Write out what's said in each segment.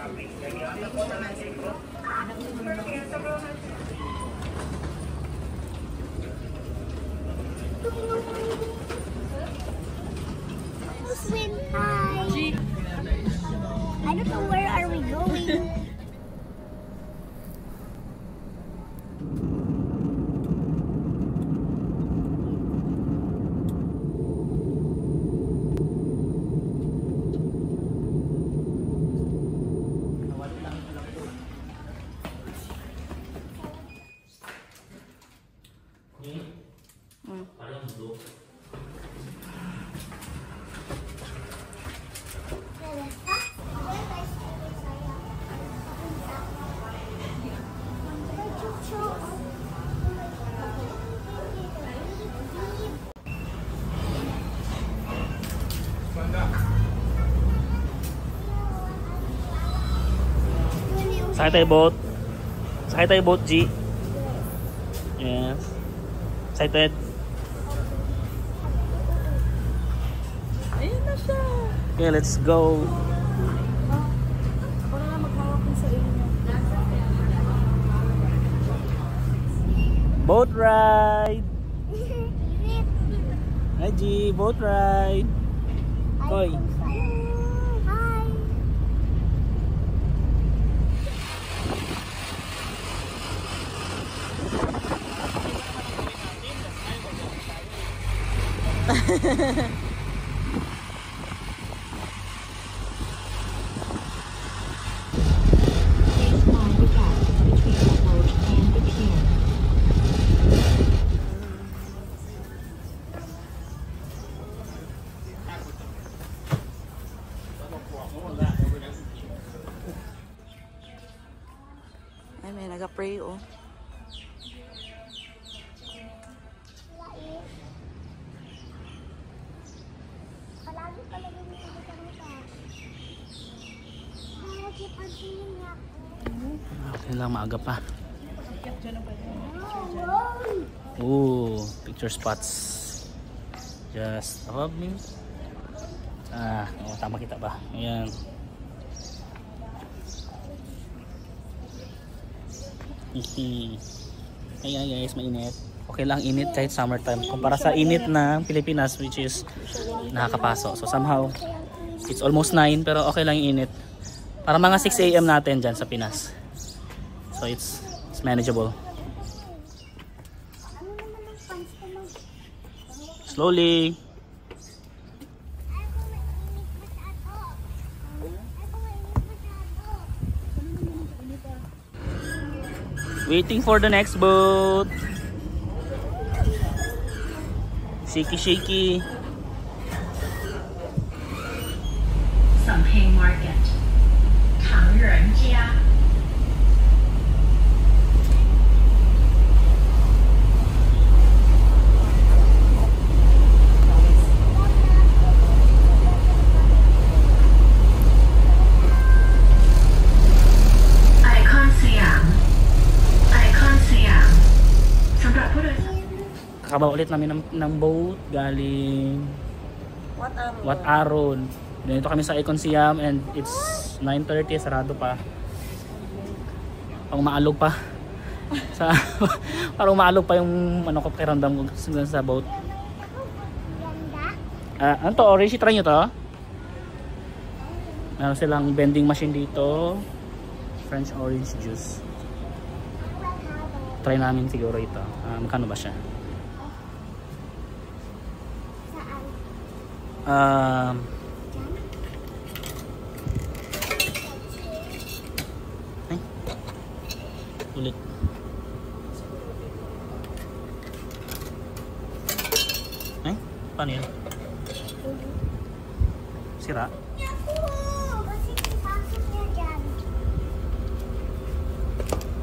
Swim, hi! I don't know where are we going. Sakay tayo boat. Sakay tayo boat, G. Yes. Excited? Ayun na siya. Okay, let's go. Para na maghawak sa inyo. Boat ride. Hi, G. Boat ride. Koy. Ay, may nag-pray, oh. Okay lang, maaga pa. Ooh, picture spots just above me. Oh, tama kita ba? Ayan. Hihi. Ayan guys, mainit. Okay lang init kahit summertime. Kumpara sa init ng Pilipinas, which is nakakapaso. So somehow, it's almost 9 pero okay lang yung init. Para mga 6 AM natin dyan sa Pinas. So it's manageable. Slowly. Waiting for the next boat. Shaky shaky. Sangpei Market, Tangrenjia. Kakabaw ulit namin ng boat galing Wat Aron. Dito kami sa Icon Siam and it's 9:30, sarado pa. Pang maalog pa. Parang maalog pa yung ano ko pakiramdam ko sa boat. Ano to, orange, try nyo to? Meron silang vending machine dito. French orange juice. Try namin siguro ito. Magkano ba siya? Ay, ulit. Ay, paano yun? Sira?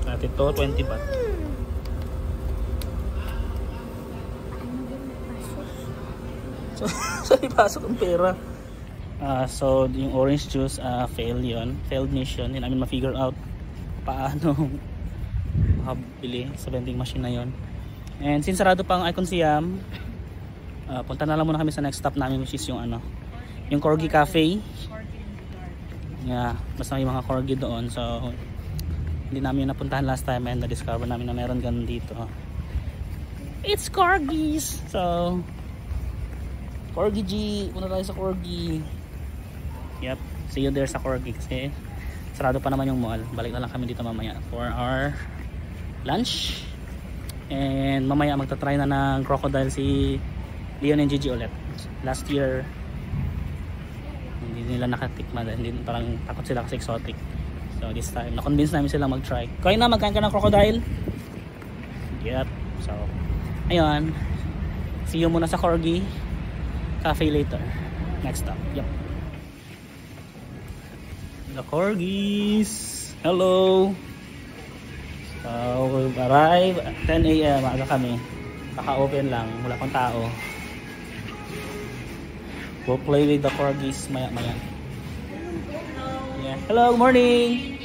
At ito, 20 baht. So ipasok ang pera. So yung orange juice failed yun, failed mission. Hindi namin ma-figure out paano makabili sa vending machine na yon. And since sarado pa ang Icon Siam, punta na lang muna kami sa next stop namin, which is yung ano, yung Corgi Cafe. Yeah, basta may mga corgi doon. So hindi namin yung napuntahan last time and na-discover namin na meron ganun dito. It's corgis! So Corgi G! Punta tayo sa corgi. Yep, see you there sa corgi kasi sarado pa naman yung mall. Balik na lang kami dito mamaya for our lunch. And mamaya magta-try na ng crocodile si Leon and Gigi ulit. Last year hindi nila nakatikman, hindi, parang takot sila kasi exotic. So this time na-convince namin sila mag-try. Kaya na, magkain ka ng crocodile? Yep. So ayun, see you muna sa Corgi Cafe later. Next stop. Yep. The corgis. Hello. We'll arrive at 10 AM. Aga kami. Kaka-open lang. Wala pang tao. We'll play with the corgis maya-maya. Yeah. Hello, good morning.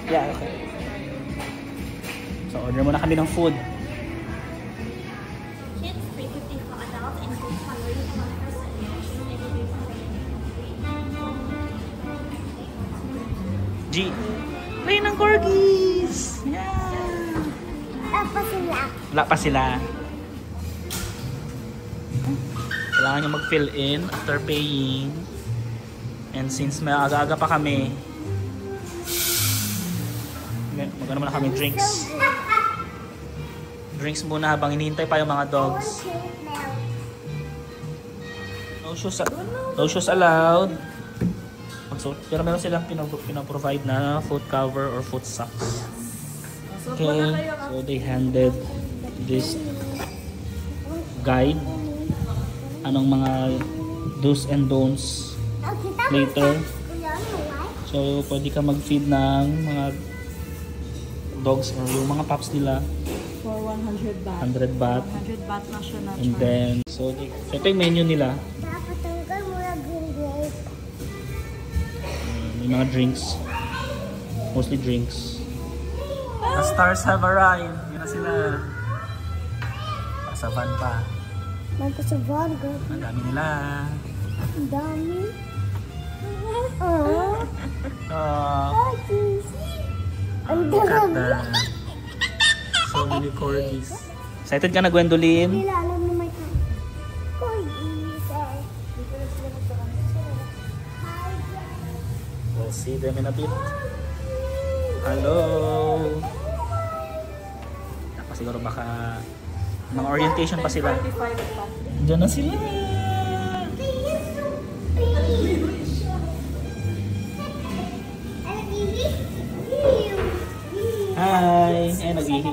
Yeah, okay. So order muna kami ng food. G. Play ng corgis. Yeah. Wala pa sila. Kailangan nyo mag-fill in after paying. And since may aga-aga pa kami, magano muna kami drinks. Drinks muna habang hinihintay pa yung mga dogs. No shoes allowed. Pero meron silang pinaprovide na foot cover or foot socks. Okay, so they handed this guide. Anong mga do's and don'ts later. So pwede ka mag-feed ng mga dogs or yung mga pups nila For 100 baht. 100 baht. 100 baht na siya na And then, so ito yung menu nila. May mga drinks. Mostly drinks. The stars have arrived. Yun na sila. Nasa van pa. Nasa van, girl. Ang dami nila. Ang dami. Oh. Ang Look at dami. that. So many corgis. Excited ka na, Gwendolyn? Hindi alam na may corgis. We'll see them in a bit. Hello! Siguro baka mga orientation pa sila. Diyan na sila! Hi! Ay, nag-ihi.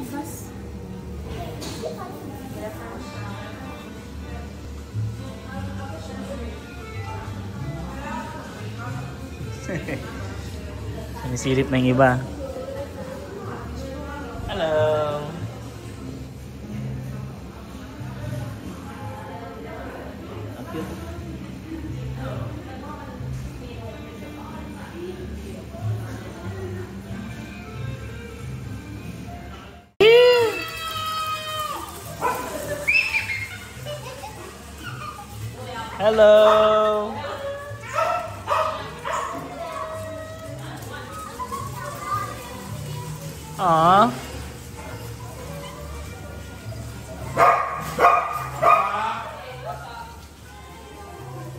Sinisilip na yung iba. Hello! Ang cute. Hello! Aww.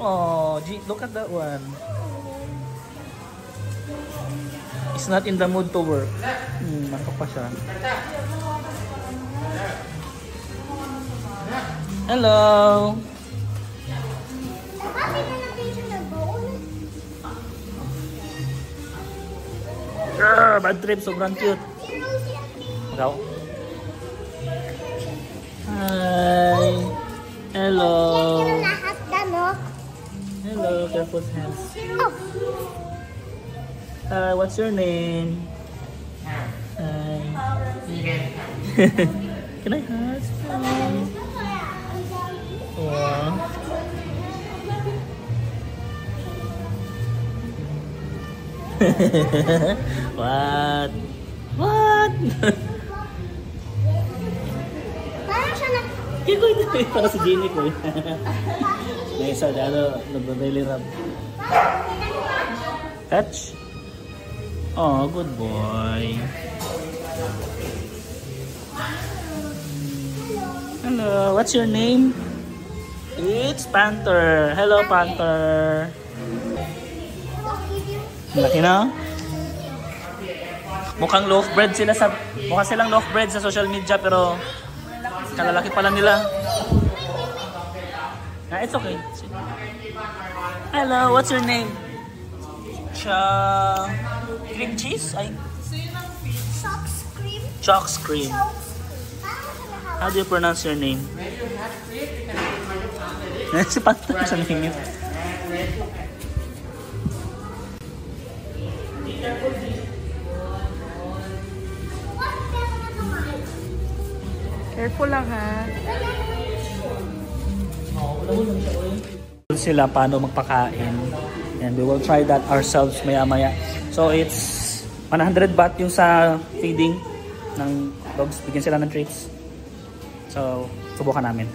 Oh, gee, look at that one. He's not in the mood to work. Mantok pa siya. Hello. Bad trip, sobrang cute. Ikaw? Hi. Hello. Hello, careful hands. Hi, what's your name? Hi. Can I hug? Wow. What? What? Parang siya nag... Para si Jenny ko. Yung isa, nag-belly rub. Touch. Oh, good boy. Hello, what's your name? It's Panther. Hello, Panther. Laki na? Mukhang loaf bread sila sa mukha silang loaf bread sa social media pero kalalaki pala nila. Ah, it's okay. Hello, what's your name? Cream cheese? Ay. Socks cream. Chalks cream. How do you pronounce your name? Si Panther sa nangingit. Careful lang ha. Sila paano magpakain and we will try that ourselves maya-maya. So it's 100 baht yung sa feeding ng dogs. Bigyan sila ng treats. So subukan namin.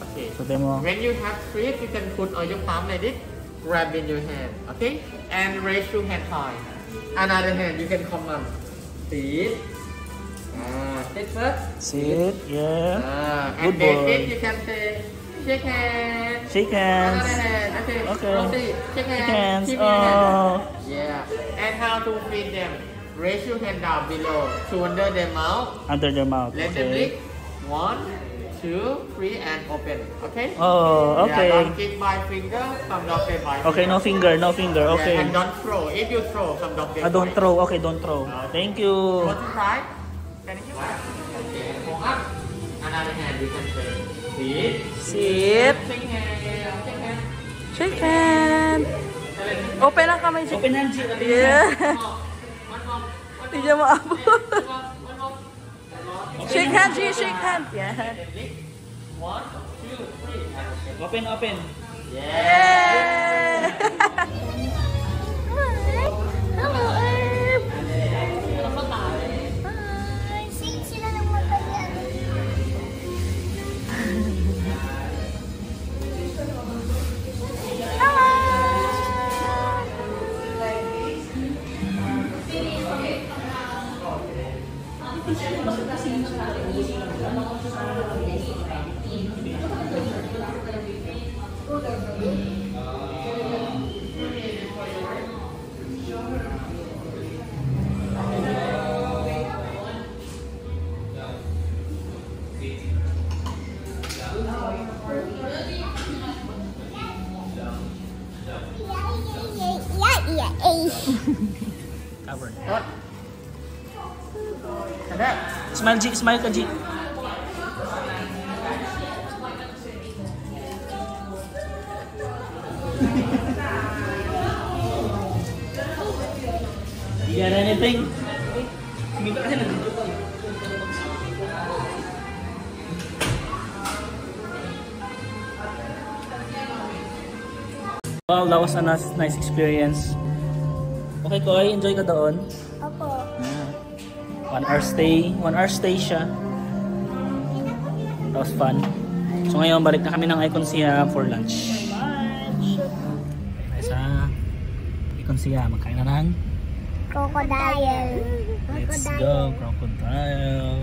Okay. So demo. When you have treat, you can put on your palm like this, grab in your hand, okay? And raise your hand high. Another hand, you can command. Sit. Sit first. Sit, yeah. And Good then boy. it, you can say, shake hands. Shake hands. Another hand, okay. Okay. Proceed. Shake hands. Shake hands. Keep your hand. Oh. Yeah. And how to feed them? Raise your hand down below, to under their mouth. Under their mouth. Let them lick. Okay. 1, 2, 3, and open. Okay? Oh, okay. Yeah, don't kick by finger, some dog get by Okay, no finger, no finger. Okay. Yeah, and don't throw. If you throw, some dog get Don't bite. throw. Okay, don't throw. Thank you. Go to side. Can you give okay, go up. Another hand, you can say. Sit. Sit. Shake hand. Shake hand. Shake hand. Open lang kamay. Open hand, G. Yeah. One more. Hindi niya maabot. One more. Shake hand, G. Shake hand. Yeah. 1, 2, 3. Open, open. Yeah. Hello, Herb. Hi. Sing sila ng magayan. Covered. Good. And that. Smile, G. Smile ka, G. You got anything? Hindi ba kasi nag-video ko? Wow, that was a nice experience. Okay, Koy, enjoy ka doon. Opo. Yeah. 1 hour stay siya. That was fun. So ngayon, balik na kami ng Icon Siam for lunch. Ay sa Icon Siam, magkain na ng Crocodile. let's go, crocodile.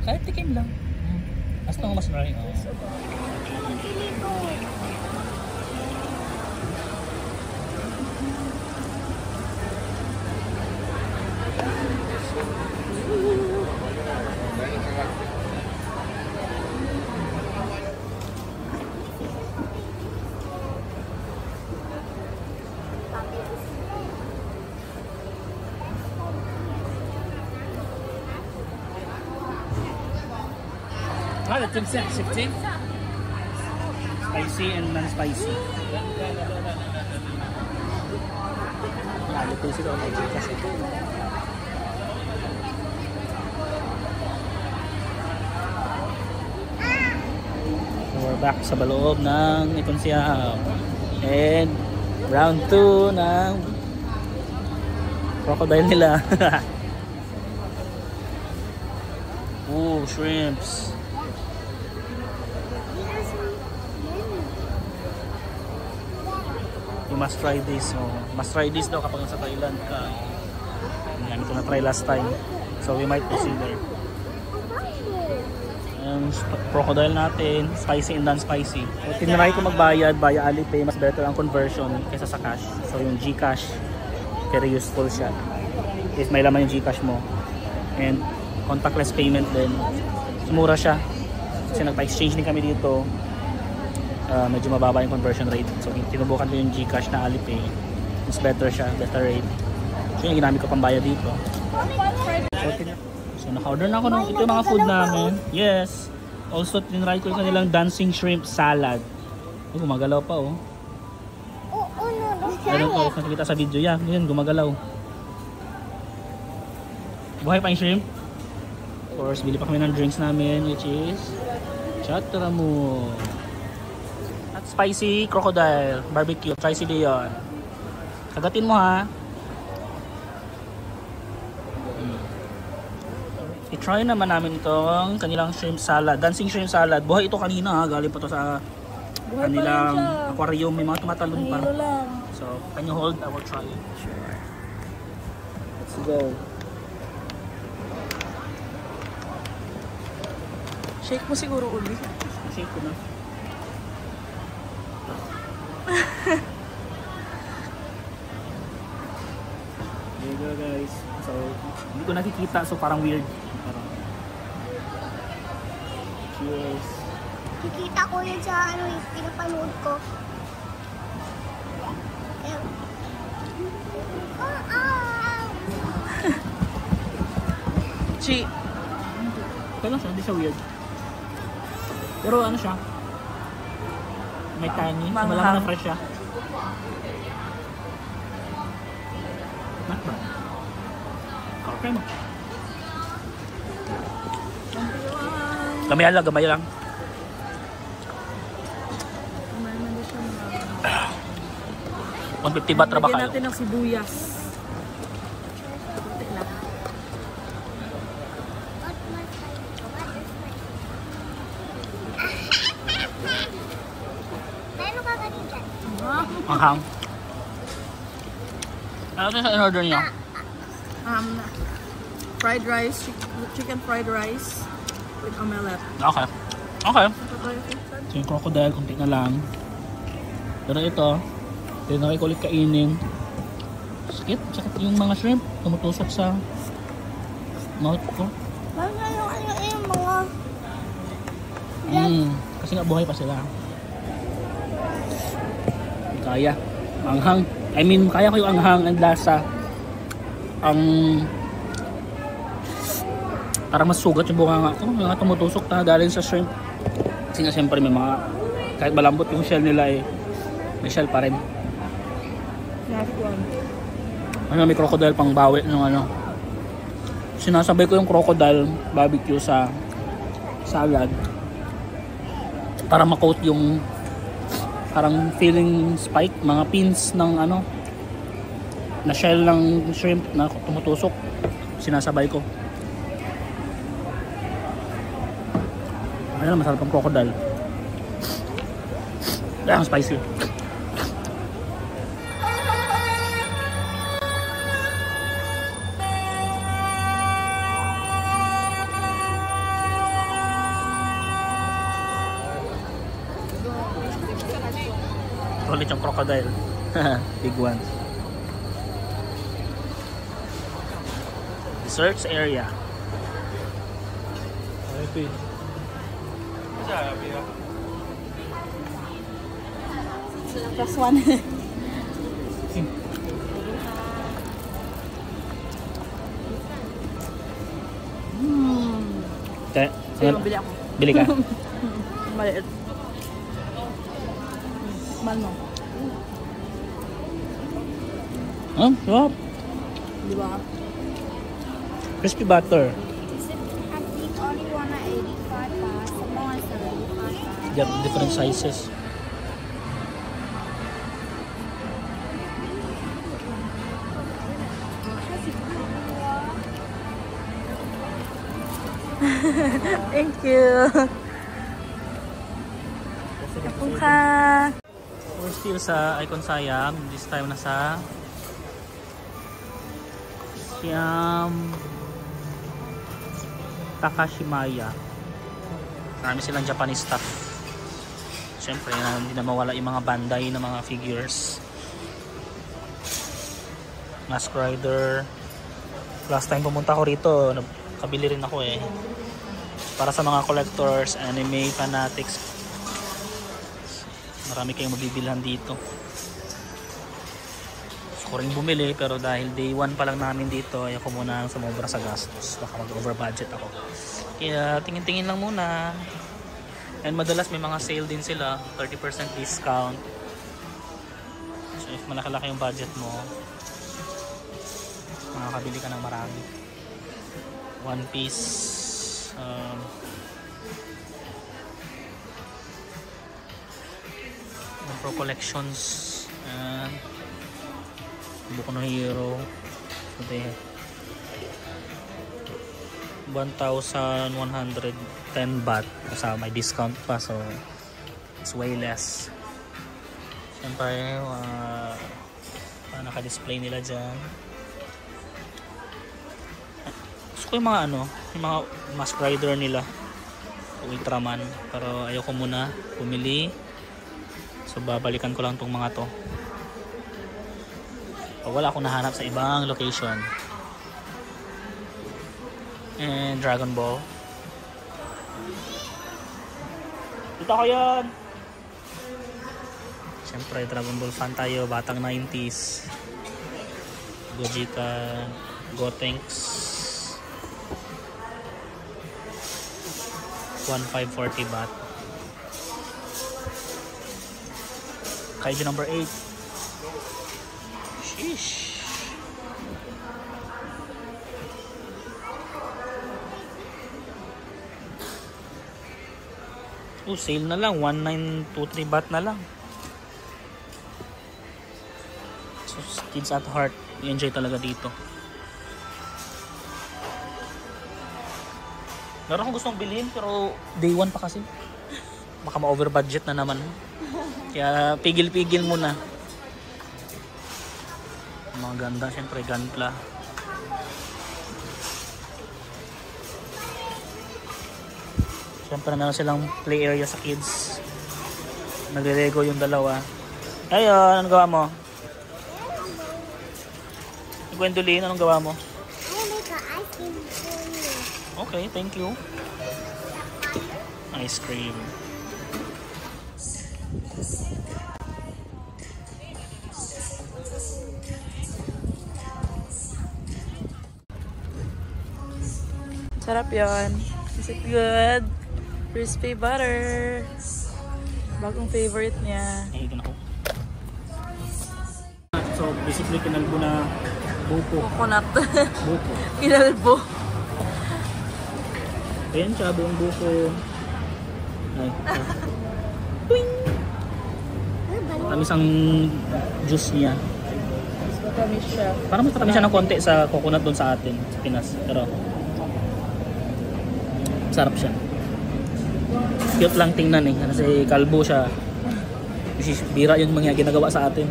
Kahit tikim lang. Basta nga mas maraming. Oh. Ah, the timsek, 16? Spicy and non-spicy. Ito sila ang kasi. We're back sa baloob ng Icon Siam. And round 2 ng crocodile nila. Ooh, shrimps. must try this. So, must try this daw kapag sa Thailand ka. Yan, ito na try last time. So we might consider. Crocodile natin, spicy and non-spicy. So, tinry ko magbayad via Alipay, mas better ang conversion kaysa sa cash. So yung GCash, very useful siya. If may laman yung GCash mo. And contactless payment din. Mura siya. Kasi nagpa-exchange din kami dito. Medyo mababa yung conversion rate. So tinubukan ko yung GCash na Alipay. Mas better siya, better rate. So yung ginamit ko pambayad dito. So naka-order na ako ng ito yung mga food namin. Yes. Also tinry ko yung kanilang dancing shrimp salad. Oh, gumagalaw pa oh. Meron ko nakikita sa video yan. Yan, gumagalaw. Buhay pa yung shrimp. Of course, bili pa kami ng drinks namin, which is Chatramu at spicy crocodile barbecue. Try si Leon. Kagatin mo ha. I-try naman namin itong kanilang shrimp salad. Dancing shrimp salad. Buhay ito kanina ha. Galing pa to sa kanilang aquarium. May mga tumatalon pa. So, can you hold? I will try it. Sure. Let's go. Shake mo siguro uli. Shake ko na. There you go guys. So, hindi ko nakikita. So, parang weird. Cheers. Kikita ko yun sa ano yung pinapanood ko. Chi. Okay lang siya. Hindi siya weird. Pero ano siya? May tangy. So, malaman na fresh siya. Not bad. Okay mo. Gamay lang, gamay lang. Gamay man din siya. 150 baht ba kayo? Lagyan natin ng sibuyas. Meron ka ganito dyan? Anghang. Ano ito sa in-order niyo? Fried rice, chicken fried rice with omelette. Okay. Okay. So yung crocodile, kunti na lang. Pero ito, tinry ko ulit kainin. Sakit. Sakit yung mga shrimp. Tumutusok sa mouth ko. Yung mga... Kasi nga buhay pa sila. Kaya. Anghang. I mean, kaya ko yung anghang and lasa. Ang... parang mas sugat yung bunganga ko. Yung mga tumutusok na galing sa shrimp. Kasi nga siyempre may mga... kahit malambot yung shell nila eh. May shell pa rin. Ano, may crocodile pang bawi ng ano. Sinasabay ko yung crocodile barbecue sa salad. Para ma-coat yung parang feeling spike, mga pins ng ano na shell ng shrimp na tumutusok. Sinasabay ko. Ano, masarap ang crocodile. Ang spicy. Ulit yung crocodile. Big one. Desserts area. Plus one. Okay. Sige, bili ako. Bili ka. Maliit. Mahal mo. Sarap. Di ba? Crispy butter. I think only one at 85 baht. Some more is 75 baht. Got different sizes. Thank you. Kapungka. we're still sa Icon Siam. This time nasa Siam Takashimaya. Marami silang Japanese stuff. Siyempre, hindi na mawala yung mga Bandai na mga figures. Mask Rider. Last time pumunta ko rito, kabili rin ako eh. Para sa mga collectors, anime fanatics. Marami kayong mabibilhan dito. Gusto ko rin bumili, pero dahil day 1 pa lang namin dito, ayaw ko muna sumobra sa gastos. Baka mag-over budget ako. Kaya tingin-tingin lang muna. And madalas may mga sale din sila, 30% discount. So if malaki-laki yung budget mo, makakabili ka ng marami. One Piece, Pro Collections, Boku no Hero. So 1,110 baht, sa may discount pa, so it's way less. Siyempre naka-display nila dyan. Gusto ko yung mga yung mga Mask Rider nila, Ultraman, pero ayoko muna pumili, so babalikan ko lang tong mga to pag wala akong nahanap sa ibang location. And Dragon Ball. Ito ko yan. Siyempre Dragon Ball fan tayo, batang 90s. Gogeta, Gotenks, 1,540 baht. Kaiju number 8. Sheesh. Sale na lang, 1,923 baht na lang. So kids at heart, i-enjoy talaga dito. Meron akong gustong bilhin pero day 1 pa kasi. Baka ma-over budget na naman. Kaya pigil-pigil muna. Mga ganda, syempre Gunpla. Siyempre meron silang play area sa kids. Nagre-lego yung dalawa. Ayun, anong gawa mo? Gwendolyn, anong gawa mo? I make an ice cream for you. Okay, thank you. Ice cream. Sarap yun. Is it good? Crispy butter. Bagong favorite niya. Ay, ito na ko. So, basically, kinalbo na buko. Coconut. Buko. Kinalbo. Ayan siya, buong buko. Ay. Matamis ang juice niya. Matamis siya. Parang mas matamis siya ng konti sa coconut doon sa atin, sa Pinas. Pero, sarap siya. Cute lang tingnan eh. Kasi kalbo siya. Bira yung mga ginagawa sa atin.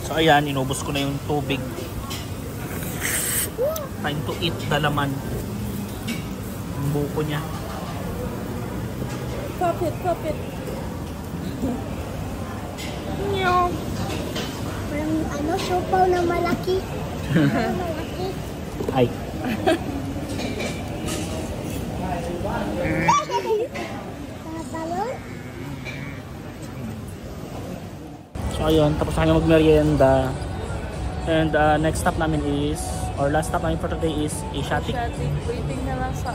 So ayan, inubos ko na yung tubig. Time to eat dalaman. Ang buko niya. Pop it, pop it. Parang siopaw na malaki. Malaki. Ay. Balon? So ayun, tapos na kami magmerienda. And next stop namin is, or last stop namin for today is Asiatic. Asiatic. Waiting na lang sa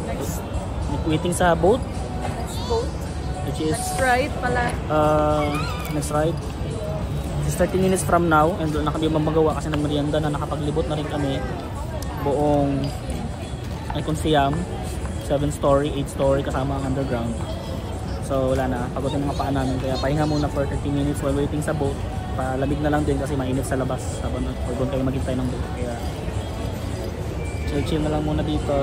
next Waiting sa boat, boat. which is Next ride pala. next ride. It's 30 minutes from now, and doon na kami mamagawa kasi ng merienda na nakapaglibot na rin kami buong Icon Siam, 7-story, 8-story kasama ang underground. So wala na, pagod yung mga paa namin, kaya pahinga muna for 30 minutes while waiting sa boat. Palamig na lang din kasi mainit sa labas habang doon kayo maghintay ng boat. Kaya chill na lang muna dito.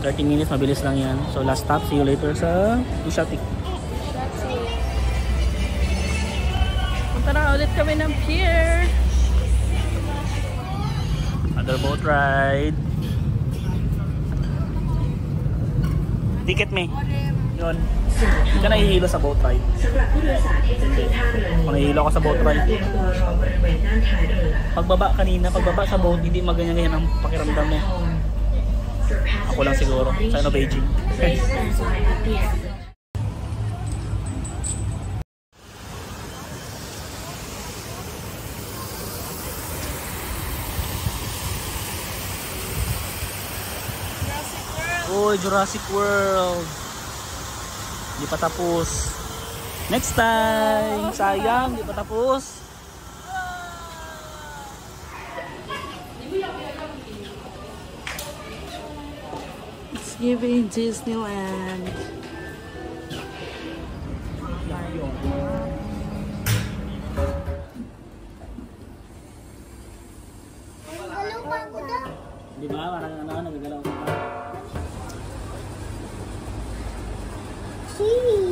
30 minutes, mabilis lang yan. So last stop, see you later sa Ushatik. Punta na ulit kami ng pier. Other boat ride. Ticket me. Yun. Hindi ka nahihilo sa boat ride. Kung nahihilo ka sa boat ride. Pagbaba kanina, pagbaba sa boat, hindi maganyan-ganyan ang pakiramdam mo. Ako lang siguro. Sa ano, Beijing. Uy, Jurassic World. Di pa tapos. Next time. Sayang, di pa tapos. It's giving Disneyland. Galaw pa ako daw. Di ba? Parang nagagalaw ka pa. See.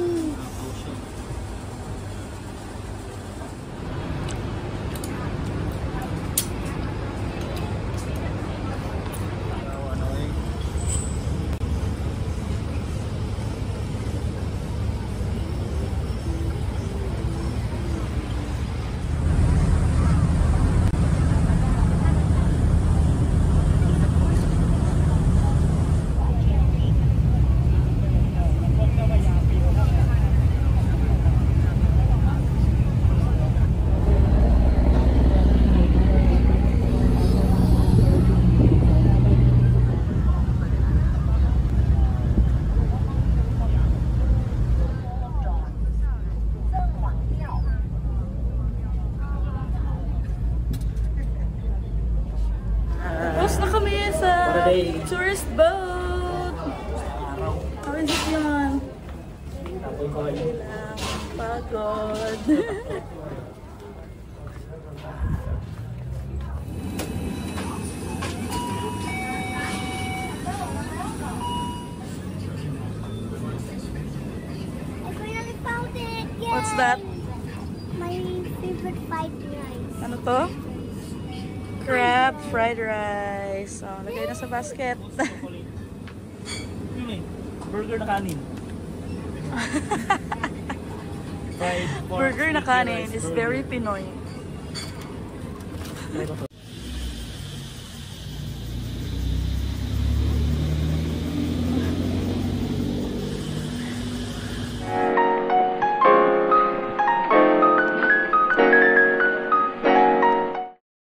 Tapos na kami sa Day. tourist boat. How is it yun? Pagod. I finally found it. Yay! What's that? My favorite fried rice. Ano to? Crab fried rice. Oh, lagay na sa basket. Yun eh. Burger na kanin. Fried pork, Burger na sticky kanin rice is burger. very Pinoy. Try ko to.